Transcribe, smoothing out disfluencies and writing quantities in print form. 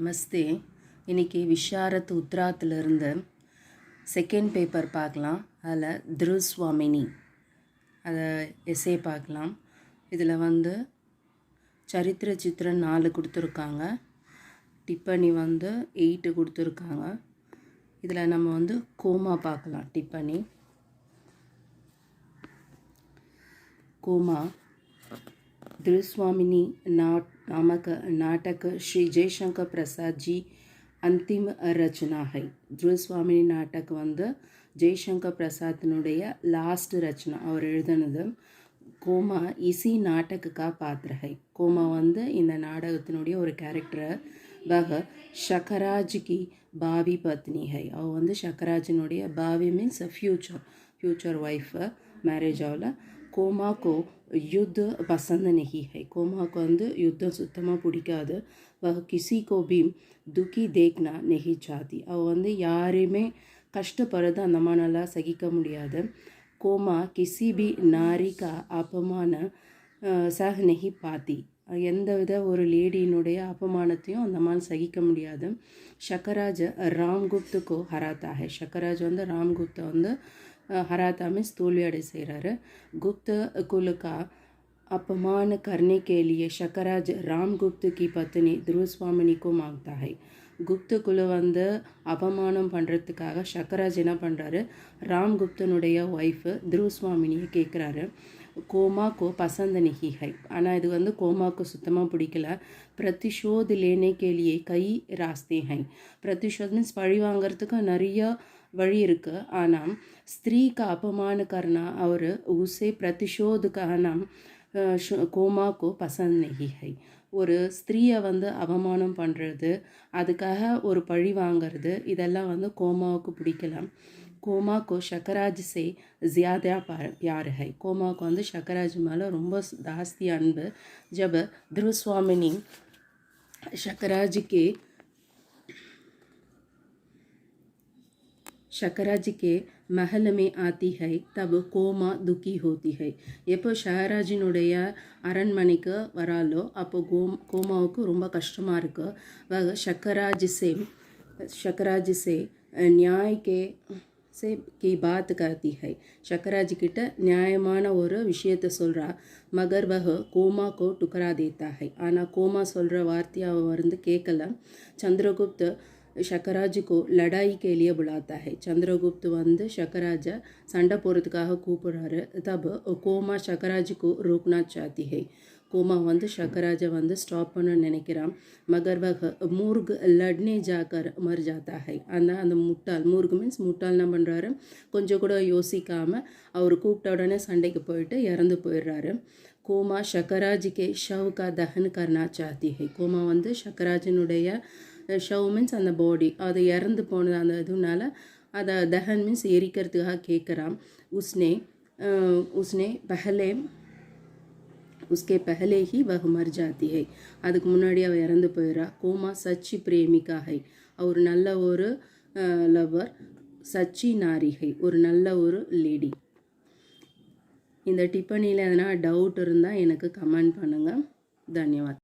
நமஸ்தே. இன்றைக்கி Visharad உத்ராத்திலிருந்து second paper பார்க்கலாம். அதில் திருஸ்வாமினி அதை எஸ்ஏ பார்க்கலாம். இதில் சரித்திர சித்திரம் 4 கொடுத்துருக்காங்க. டிப்பனி 8 கொடுத்துருக்காங்க. இதில் நம்ம கோமா பார்க்கலாம். டிப்பனி कोमा धृस्वामिनी नामक नाटक श्री जयशंकर प्रसाद जी अंतिम रचना है. धृस्वामिनी नाटक जयशंकर प्रसाद लास्ट रचना और எழுதுனது. கோமா इसी नाटक का पात्र है. கோமா இந்த நாடகத்தினுடைய ஒரு கேரக்டர். वह शकराज की भावी पत्नी है. அவ शकराजனுடைய भावी मीन्स फ्यूचर वाइफ. मैरिज आवला. कोमा को युद्ध पसंद नहीं है. कोमा को युद्ध சுத்தமாக பிடிக்காது. वह किसी को भी दुखी देखना नहीं चाहती. அவ யாரையுமே கஷ்டப்படுறது அந்த மாதிரிலாம் சகிக்க முடியாது. கோமா किसी भी नारी का अपमान सह नहीं पाती. எந்தவித ஒரு லேடியினுடைய अपमाனத்தையும் அந்த மாதிரி சகிக்க முடியாது. शकराज रामगुप्त को हराता है. शकराज रामगुप्त हराता मीन्स तोल्वी अड़े செய்கிறாரு. गुप्त कुल का अपमान करने के लिए शकराज रामगुप्त की पत्नी धृस्वामिनी को मांगता है. गुप्त कुल अपमाனம் பண்ணுறதுக்காக शकराज என்ன பண்ணுறாரு, ராம்குப்தனுடைய ஒய்ஃபு धृस्वामिனியை கேட்குறாரு. கோமா को पसंद नहीं है. ஆனால் இது கோமா को சுத்தமாக பிடிக்கல. प्रतिशोध लेने के लिए कई रास्ते हैं. प्रतिशोध मीन्स பழி வாங்கிறதுக்கு நிறைய वही இருக்குது. ஆனால் स्त्री का अपमान करना और उसे प्रतिशोध करना கோமா को पसंद नहीं है. ஒரு ஸ்திரீயை அவமானம் பண்ணுறது, அதுக்காக ஒரு பழி வாங்கிறது, இதெல்லாம் கோமாவுக்கு பிடிக்கலாம். கோமா को शकराज से ज़्यादा प्यार है. கோமாவுக்கு शकराज மேலே ரொம்ப ஜாஸ்தி அன்பு. जब धृस्वामिनी शकराज के महल में आती है तब கோமா दुखी होती है. எப்போ ஷகராஜினுடைய அரண்மனைக்கு வராலோ அப்போ கோமாவுக்கு ரொம்ப கஷ்டமாக இருக்குது. वह शकराज से न्याय के से की बात करती है. शकराज கிட்ட நியாயமான ஒரு விஷயத்தை சொல்கிறா. மகர் वह கோமா को टुकरा देता है. ஆனால் கோமா சொல்கிற வார்த்தையை அவ கேட்கல. चंद्रगुप्त शकराज को लड़ाई के लिए बुलाता है. चंद्रगुप्त शकराज சண்டை போகிறதுக்காக கூப்பிடுறாரு. तब கோமா शकराज को रोकना चाहती है. கோமா शकराज ஸ்டாப் பண்ண நினைக்கிறான். मगर वह मूर्ख लड़ने जाकर मर जाता है. அந்த முட்டாள், மூர்க் மீன்ஸ் முட்டாள் என்ன பண்ணுறாரு, கொஞ்சம் கூட யோசிக்காமல் அவர் கூப்பிட்ட உடனே சண்டைக்கு போயிட்டு இறந்து போயிடுறாரு. கோமா शकराज के शव का दहन करना चाहती है. கோமா शकराजனுடைய ஷவ் மீன்ஸ் அந்த பாடி, அது இறந்து போனது அந்த இதுனால அதை தஹன் மீன்ஸ் எரிக்கிறதுக்காக கேட்குறான். உஸ்னே उसके पहले ही वह मर जाती है. அதுக்கு முன்னாடி அவள் இறந்து போயிடறா. கோமா சச்சி பிரேமிகா है. அவர் நல்ல ஒரு லவர். சச்சி நாரி है. ஒரு நல்ல ஒரு லேடி. இந்த டிப்பனியில் எதனா டவுட் இருந்தால் எனக்கு கமெண்ட் பண்ணுங்கள். தன்யவாத்.